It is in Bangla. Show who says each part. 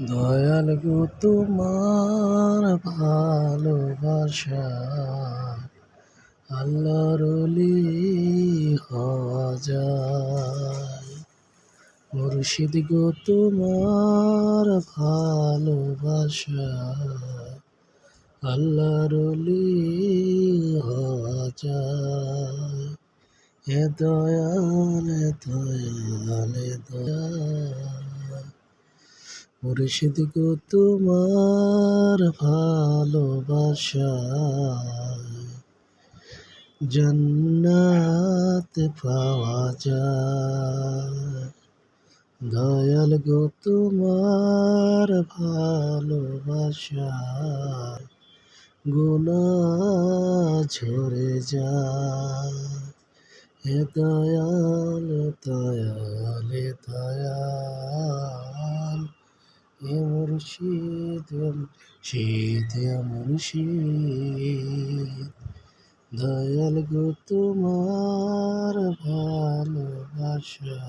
Speaker 1: দয়াল গো তোমার ভালোবাসা আল্লাহর ওলি হওয়া যায়। মুর্শিদ গো তোমার ভালোবাসা আল্লাহর ওলি হওয়া যায়। এ দয়াল এ দয়াল এ দয়াল মুর্শিদ গো তোমার ভালোবাসা জান্নাত পাওয়া যায়। দয়াল গো তোমার ভালোবাসা গুনাহ ঝরে যায়। হে দয়াল দয়াল হে দয়াল এ মুর্শিদ মুর্শিদ মুর্শিদ দয়াল গো তোমার ভালোবাসা